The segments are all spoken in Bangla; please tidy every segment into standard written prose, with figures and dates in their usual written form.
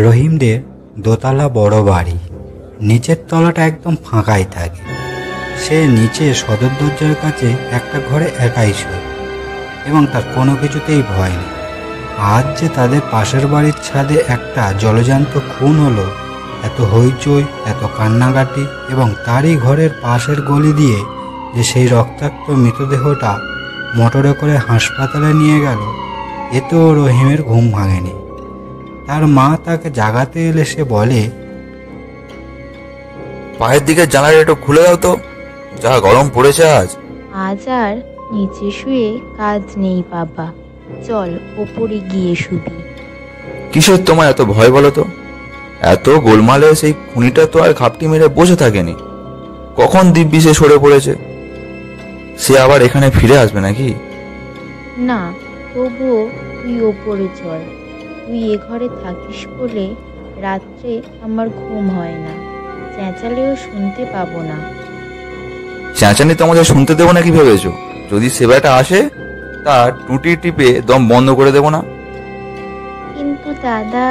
রহিমদের দোতলা বড় বাড়ি, নিচের তলাটা একদম ফাঁকাই থাকে। সে নিচে সদর দরজার কাছে একটা ঘরে একাই শোয় এবং তার কোনো কিছুতেই ভয় নেই। আজ যে তাদের পাশের বাড়ির ছাদে একটা জলজান্ত খুন হলো, এত হইচই, এত কান্নাকাটি, এবং তারই ঘরের পাশের গলি দিয়ে যে সেই রক্তাক্ত মৃতদেহটা মোটরে করে হাসপাতালে নিয়ে গেল, এতেও রহিমের ঘুম ভাঙেনি। তার মা তাকে জাগাতে এলে সে বলে, পায়ের দিকে জানালা একটু খুলে দাও তো, যা গরম পড়েছে আজ। আজ আর নিচে শুয়ে কাজ নেই বাবা, চল ওপরে গিয়ে শুবি। কিসের তোমার এত ভয় বলো তো? এত গোলমালে সেই খুনিটা তো আর ঘাপটি মেরে বসে থাকেনি। কখন দিব্যি সে সরে পড়েছে? সে আবার এখানে ফিরে আসবে নাকি? না, তবুও তুই ওপরে চল। তুই এ ঘরে থাকিস বলে রাত্রে আমার ঘুম হয় না, চেঁচালেও শুনতে পাবো না। চেঁচানি তো আমাদের শুনতে দেবো নাকি ভেবেছো? যদি সেবাটা আসে তার টুটি টিপে দম বন্ধ করে দেবো না? কিন্তু দাদা,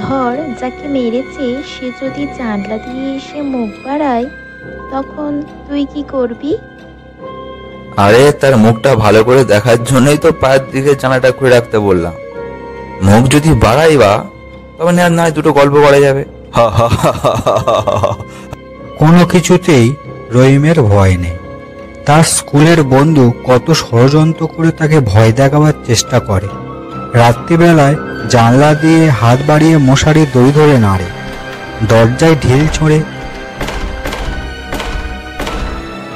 ধর যাকে মেরেছে সে যদি জানলা দিয়ে এসে মুখ বাড়ায়, তখন তুই কি করবি? আরে তার মুখটা ভালো করে দেখার জন্যই তো পায়ের দিকে জানালাটা খুলে রাখতে বললাম। মুখ যদি বাড়াই বা, তবে না দুটো গল্প করা যাবে। কোনো কিছুতেই রহিমের ভয় নেই। তার স্কুলের বন্ধু কত ষড়যন্ত্র করে তাকে ভয় দেখাবার চেষ্টা করে। রাত্রিবেলায় জানলা দিয়ে হাত বাড়িয়ে মশারি দড়ি ধরে নাড়ে, দরজায় ঢিল ছুঁড়ে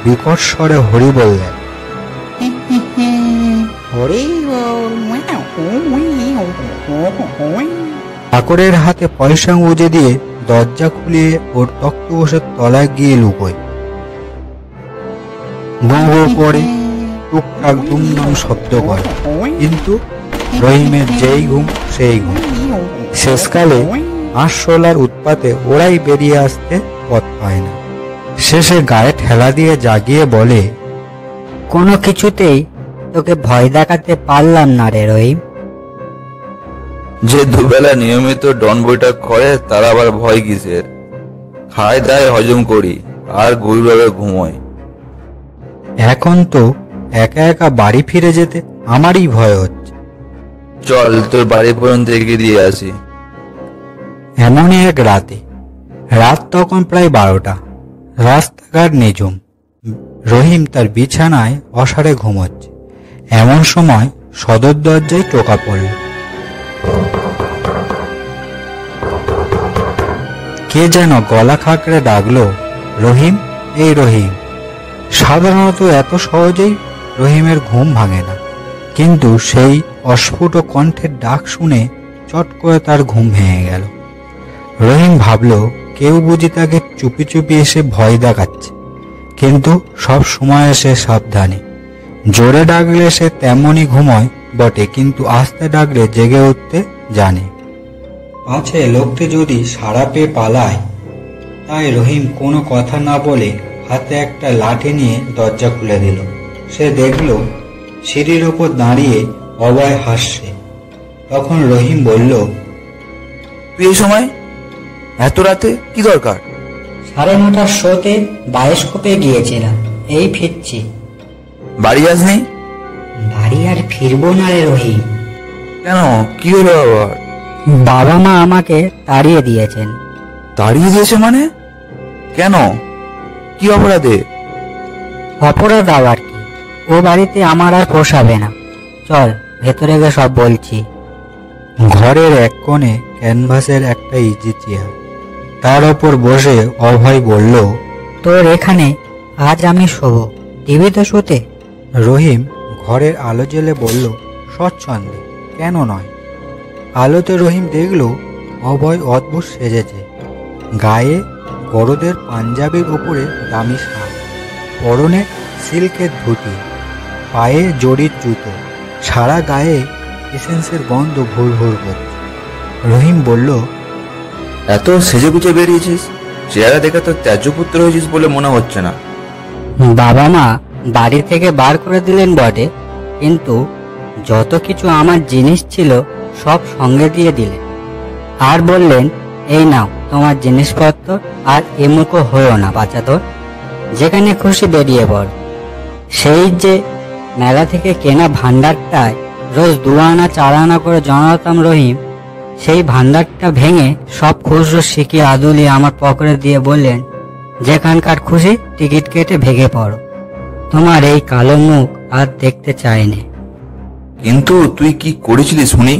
বিকট স্বরে হরি বললেন। চাকরের হাতে পয়সা গুঁজে দিয়ে দরজা খুলিয়ে ওর তক্তপোষের তলায় গিয়ে লুকোয়। গো করে টুকটাক দুমদাম শব্দ করে, কিন্তু রহিমের যেই ঘুম সেই ঘুম। শেষকালে আঁশশোলার উৎপাতে ওরাই বেরিয়ে আসতে পথ পায় না। শেষে গায়ে ঠেলা দিয়ে জাগিয়ে বলে, কোনো কিছুতেই তোকে ভয় দেখাতে পারলাম না রে রহিম। যে দুবেলা নিয়মিত ডন বইটা করে তার আবার ভয় কিসের? খায় দায় হজম করি আর গভীরভাবে ঘুমোয়। এখন তো একা একা বাড়ি ফিরে যেতে আমারই ভয় হচ্ছে। চল তোর বাড়ি পর্যন্ত এগিয়ে দিয়ে আসি। এমনই এক রাতে, রাত তখন প্রায় 12টা, রাস্তাঘাট নিঝুম। রহিম তার বিছানায় অসাড়ে ঘুমোচ্ছে। এমন সময় সদর দরজায় টোকা পড়ল। কে যেন গলা খাকড়ে ডাকলো, রহিম, এই রহিম। সাধারণত এত সহজেই রহিমের ঘুম ভাঙে না, কিন্তু সেই অস্ফুট কণ্ঠের ডাক শুনে চট করে তার ঘুম ভেঙে গেল। রহিম ভাবল, কেউ বুঝি তাকে চুপি চুপি এসে ভয় দেখাচ্ছে, কিন্তু সব সময় সে সাবধানী। জোরে ডাকলে সে তেমনই ঘুমোয় বটে, কিন্তু আস্তে ডাকলে জেগে উঠতে জানে। পাছে লোকটি যদি সাড়া পেয়ে পালায়। তাই রহিম কোনো কথা না বলে হাতে একটা লাঠি নিয়ে দরজা খুলে দিল। সে দেখল সিঁড়ির ওপর দাঁড়িয়ে অভয় হাসছে। তখন রহিম বলল, তুই এই সময় এত রাতে কি দরকার? 9:30টার শোতে বায়োস্কোপে গিয়েছিলাম, এই ফিরছি। বাড়ি আসনি? বাড়ি আর ফিরবো না রে রহিম। কেন, কি হলো আবার? বাবা মা আমাকে তাড়িয়ে দিয়েছেন। তাড়িয়ে দিয়েছে মানে? কেন, কি অপরাধে? অপরাধ আবার কি? ও বাড়িতে আমার আর পোষাবে না। চল ভেতরে গিয়ে সব বলছি। ঘরের এক কোণে ক্যানভাসের একটা ইজি চেয়ার, তার ওপর বসে অভয় বলল, তোর এখানে আজ আমি শোবো, টিভি তো শুতে। রহিম ঘরের আলো জ্বেলে বলল, স্বচ্ছন্দে, কেন নয়। আলোতে রহিম দেখল অভয় অদ্ভুত সেজেছে। গায়ে বড়দের পাঞ্জাবির উপরে দামি শাল, পরনে সিল্কের ধুতি, পায়ে জরির জুতো, সারা গায়ে এসেন্সের গন্ধ ভোর ভোর করছে। রহিম বলল, এত সেজে গুজে বেরিয়েছিস, চেহারা দেখে তো ত্যায্যপুত্র হয়েছিস বলে মনে হচ্ছে না। বাবা মা বাড়ি থেকে বার করে দিলেন বটে, কিন্তু যত কিছু আমার জিনিস ছিল সব সঙ্গে দিয়ে দিলেন। আর বললেন, এই নাও তোমার জিনিসপত্র, আর এমুখো হয়েও না বাচ্চাদের, যেখানে খুশি বেরিয়ে পড়। সেই যে মেলা থেকে কেনা ভান্ডারটায় রোজ 2 আনা 4 আনা করে জমাতাম রহিম, সেই ভান্ডারটা ভেঙে সব খুচরো শিখি আদুলি আমার পকেটে দিয়ে বললেন, যেখানকার খুশি টিকিট কেটে ভেঙে পড়ো, তোমার এই কালো মুখ আর দেখতে চাইনি। কিন্তু তুই কি করেছিলি শুনি?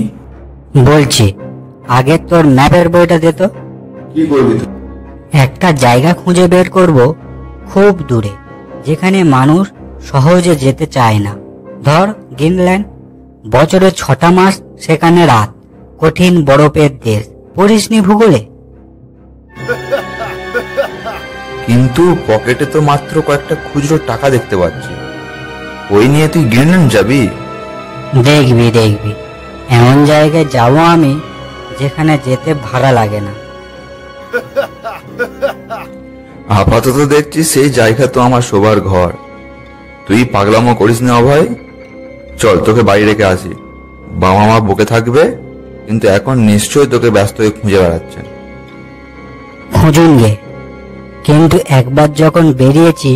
বলছি, আগে তোর ম্যাপের বইটা দে তো। কি করবি তুই? একটা জায়গা খুঁজে বের করব খুব দূরে, যেখানে মানুষ সহজে যেতে চায় না। ধর গ্রিনল্যান্ড, বছরে 6টা মাস সেখানে রাত, কঠিন বরফের দেশ, পড়িসনি ভূগোলে? কিন্তু পকেটে তো মাত্র কয়েকটা খুচরো টাকা দেখতে পাচ্ছি, ওই নিয়ে তুই গ্রিনল্যান্ড যাবি? দেখবি দেখবি, এমন জায়গায় যাবো আমি যেখানে যেতে ভাড়া লাগে না। আপাতত দেখছি সেই জায়গা তো আমার শোবার ঘর। তুই পাগলামো করিস না অভয়, চল তোকে বাড়ি রেখে আসি। বাবা মা বকে থাকবে, কিন্তু এখন নিশ্চয়ই তোকে ব্যস্ত হয়ে খুঁজে বেড়াচ্ছেন। খুঁজুন গে, কিন্তু একবার যখন বেরিয়েছি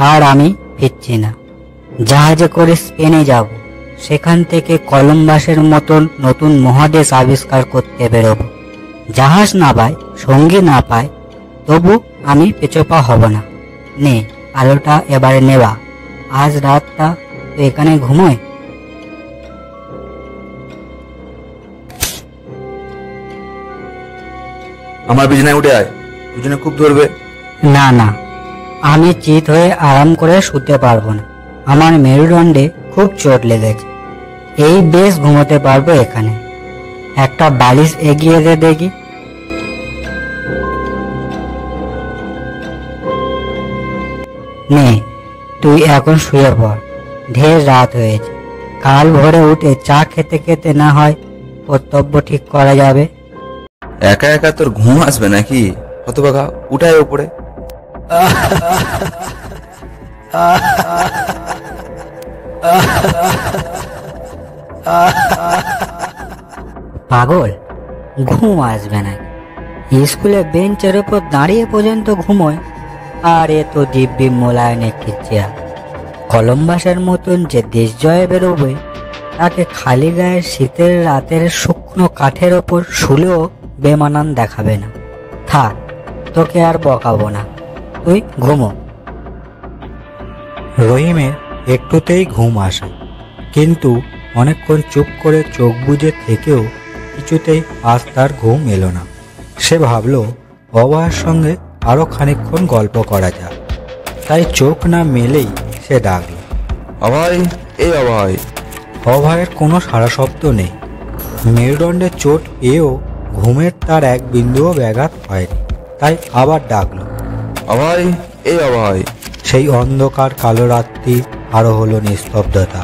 আর আমি ফিরছি না। জাহাজে করে স্পেনে যাব, সেখান থেকে কলম্বাসের মতন নতুন মহাদেশ আবিষ্কার করতে বেরোবো। জাহাজ না পায়, সঙ্গী না পায়, তবু আমি পেছপা হব না। নে আলোটা এবারে নেবা, আজ রাতটা তো এখানে ঘুমোয়। আমার বিছানায় উঠে আয়, দুজনে খুব ধরবে। না না, আমি চিত হয়ে আরাম করে শুতে পারবো না, আমার মেরুদণ্ডে খুব চোট লেগেছে। এই বেশ ঘুমোতে পারবো এখানে। একটা বালিশ এগিয়ে দে দেখি। নে তুই এখন শুয়ে পড়, ঢের রাত হয়েছে। কাল ভোরে উঠে চা খেতে খেতে না হয় কর্তব্য ঠিক করা যাবে। একা একা তোর ঘুম আসবে নাকি? হতভাগা, উঠায় ওপরে। পাগল, ঘুম আসবে না? স্কুলে বেঞ্চের উপর দাঁড়িয়ে পর্যন্ত ঘুমোয়, আর এ তো দিব্যি মোলায়নের চেয়ার। কলম্বাসের মতন যে দেশ জয়ে বেরোবে, তাকে খালি গায়ে শীতের রাতের শুকনো কাঠের ওপর শুলেও বেমানান দেখাবে না। থাক, তোকে আর বকাবো না, তুই ঘুমো। রহিমের একটুতেই ঘুম আসে, কিন্তু অনেকক্ষণ চুপ করে চোখ বুজে থেকেও কিছুতেই আজ তার ঘুম এলো না। সে ভাবল অভয়ের সঙ্গে আরো খানিকক্ষণ গল্প করা যাক, তাই চোখ না মেলেই সে ডাকল, অভয়, এই অভয়। অভয়ের কোনো সাড়া শব্দ নেই। মেরুদণ্ডে চোট পেয়েও ঘুমের তার এক বিন্দুও ব্যাঘাত হয়নি, তাই আবার ডাকল, অভয়, এই অভয়। সেই অন্ধকার কালো রাত্রি আরো হলো নিস্তব্ধতা।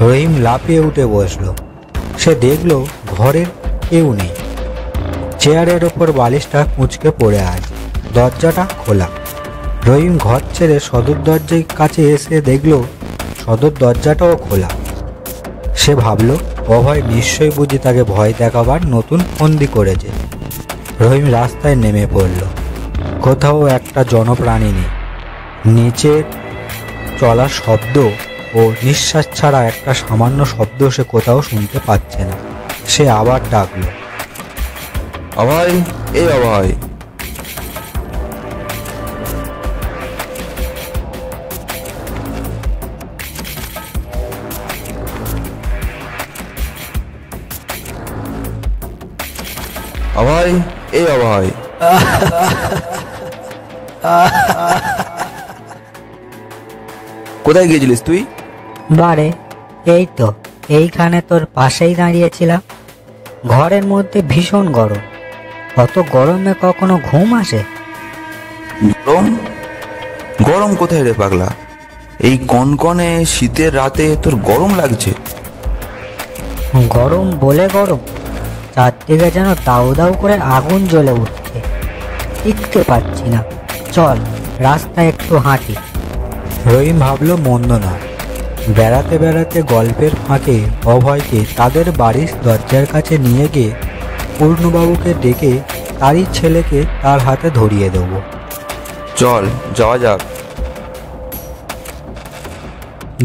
রহিম লাফিয়ে উঠে বসল। সে দেখল ঘরের কেউ নেই। চেয়ারের ওপর বালিশটা কুঁচকে পড়ে আছে, দরজাটা খোলা। রহিম ঘর ছেড়ে সদর দরজার কাছে এসে দেখল সদর দরজাটাও খোলা। সে ভাবল অভয় নিশ্চয়ই বুঝি তাকে ভয় দেখাবার নতুন ফন্দি করেছে। রহিম রাস্তায় নেমে পড়ল। কোথাও একটা জনপ্রাণী নেই। নিচে চলার শব্দ ও নিঃশ্বাস ছাড়া একটা সামান্য শব্দ সে কোথাও শুনতে পাচ্ছে না। সে আবার ডাকল, অভয়, এই অভয়। অভয়, এই অভয়। কোথায় গিয়েছিলিস তুই? বারে, এই তো এইখানে তোর পাশেই দাঁড়িয়েছিলাম। ঘরের মধ্যে ভীষণ গরম, অত গরমে কখনো ঘুম আসে? গরম? গরম কোথায় রে পাগলা? এই কনকনে শীতের রাতে তোর গরম লাগছে? গরম বলে গরম, চারদিকে যেন দাউ দাউ করে আগুন জ্বলে উঠছে, টিকতে পারছি না। চল রাস্তায় একটু হাঁটি। রহিম ভাবল মন্দ না। বেড়াতে বেড়াতে গল্পের ফাঁকে অভয়কে তাদের বাড়ির দরজার কাছে নিয়ে গিয়ে পূর্ণবাবুকে ডেকে তারই ছেলেকে তার হাতে ধরিয়ে দেব। চল যাওয়া যাক।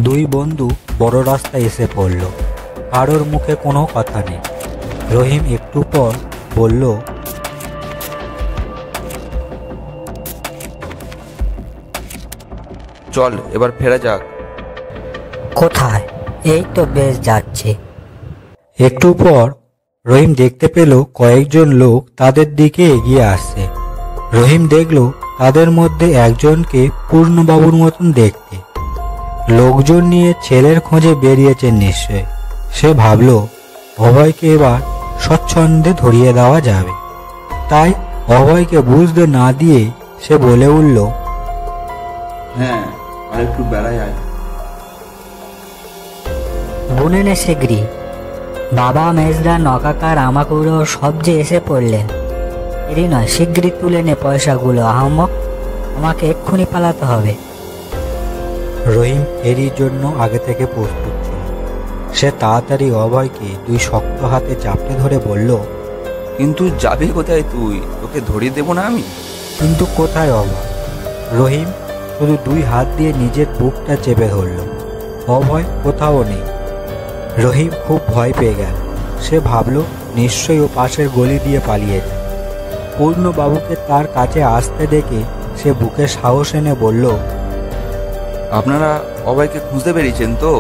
দুই বন্ধু বড় রাস্তায় এসে পড়ল। কারোর মুখে কোনো কথা নেই। রহিম একটু পর বলল, চল এবার ফেরা যাক। কোথায়? এই তো বেশ যাচ্ছে। একটু পর রহিম দেখতে পেল কয়েকজন লোক তাদের দিকে এগিয়ে আসছে। রহিম দেখল তাদের মধ্যে একজনকে পূর্ণবাবুর মতন দেখতে। লোকজন নিয়ে ছেলের খোঁজে বেরিয়েছেন নিশ্চয়। সে ভাবল অভয়কে এবার স্বচ্ছন্দে ধরিয়ে দেওয়া যাবে। তাই অভয়কে বুঝতে না দিয়ে সে বলে উঠল, হ্যাঁ, আর একটু বেড়ায় আয়। বুনেনে শিগগিরি। বাবা, মেজরা, নকাকার, আমাকুড়ো সব যে এসে পড়লেন। এরই নয়, শিগগিরি তুলে নে পয়সাগুলো। আহমক, আমাকে এক্ষুনি পালাতে হবে। রহিম এরই জন্য আগে থেকে প্রস্তুত ছিল। সে তাড়াতাড়ি অভয়কে দুই শক্ত হাতে চাপটে ধরে বলল, কিন্তু যাবি কোথায় তুই? তোকে ধরিয়ে দেবো না আমি? কিন্তু কোথায় অভয়? রহিম শুধু দুই হাত দিয়ে নিজের বুকটা চেপে ধরল। অভয় কোথাও নেই। রহিম খুব ভয় পেয়ে গেল। সে ভাবল নিশ্চয়ই ও পাশের গলি দিয়ে পালিয়েছে। পূর্ণবাবুকে তার কাছে আসতে দেখে সে বুকে সাহস এনে বলল, আপনারা অভয়কে খুঁজতে বেরিয়েছেন তো?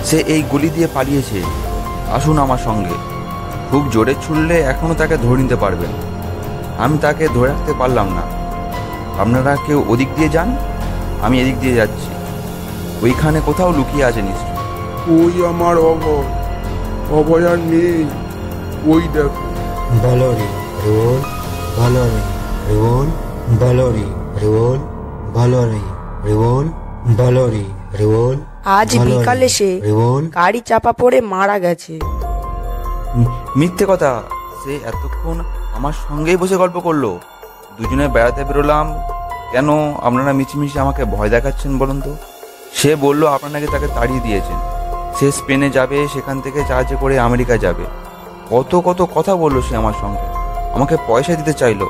সে এই গলি দিয়ে পালিয়েছে। আসুন আমার সঙ্গে। খুব জোরে ছুড়লে এখনো তাকে ধরে নিতে পারবেন। আমি তাকে ধরে রাখতে পারলাম না। আপনারা কেউ ওদিক দিয়ে যান, আমি এদিক দিয়ে যাচ্ছি। ওইখানে কোথাও লুকিয়ে আছে নিশ্চয়। ওই আমার অভয়। অভয় আর নেই, ওই দেখো। বলরি রোল, বলরি রোল, বলরি রোল, বলরি রোল, বলরি রোল। আজ বিকালে সে গাড়ি চাপা পড়ে মারা গেছে। মিথ্যে কথা। সে এতক্ষণ আমার সঙ্গেই বসে গল্প করলো। দুজনে বেড়াতে বেরোলাম। কেন আপনারা মিছিমিছি আমাকে ভয় দেখাচ্ছেন বলুন তো? সে বলল আপনারা নাকি তাকে তাড়িয়ে দিয়েছেন। সে স্পেনে যাবে, সেখান থেকে জাহাজে করে আমেরিকা যাবে। কত কত কথা বললো সে আমার সঙ্গে। আমাকে পয়সা দিতে চাইলো।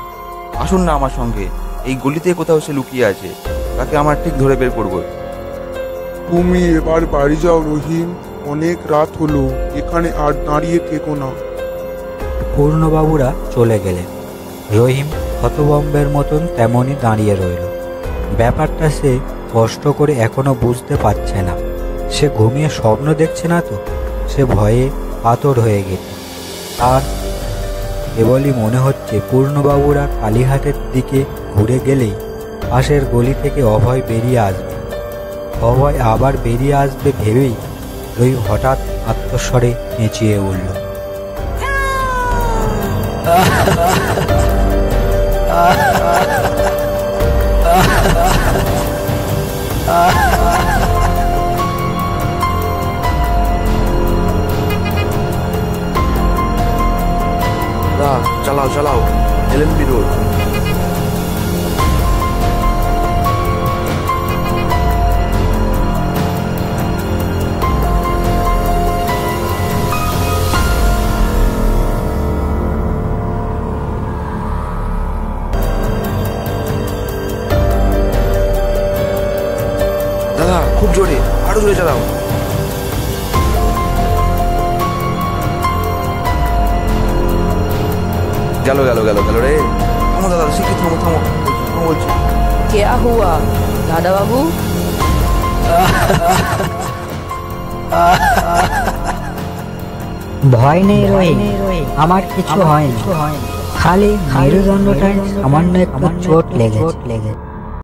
আসুন না আমার সঙ্গে। এই গলিতে কোথাও সে লুকিয়ে আছে। তাকে আমার ঠিক ধরে বের করবো। তুমি এবার বাড়ি যাও রহিম। অনেক রাত হলো, এখানে আর দাঁড়িয়ে থেকো না। পূর্ণবাবুরা চলে গেলেন। রহিম হতভম্বের মতন তেমনই দাঁড়িয়ে রইল। ব্যাপারটা সে কষ্ট করে এখনো বুঝতে পারছে না। সে ঘুমিয়ে স্বপ্ন দেখছে না তো? সে ভয়ে পাথর হয়ে গেছে। আর কেবলই মনে হচ্ছে পূর্ণবাবুরা কালীঘাটের দিকে ঘুরে গেলেই পাশের গলি থেকে অভয় বেরিয়ে আসবে। অভয় আবার বেরিয়ে আসবে ভেবেই রহিম হঠাৎ আত্মস্বরে চেঁচিয়ে উঠল, চালাও চালাও, এলএমবি রোড। দাদা খুব জোরে, আরো জোরে চালাও। গেল গেল গেল গেল রে। থামো দাদা, শিখি থামো থামো থামো বলছি। क्या हुआ दादा बाबू? ভয় নেই রহিম, আমার কিছু হয়নি। খালি মেরুদণ্ডটায় সামান্য একটু চোট লেগেছে।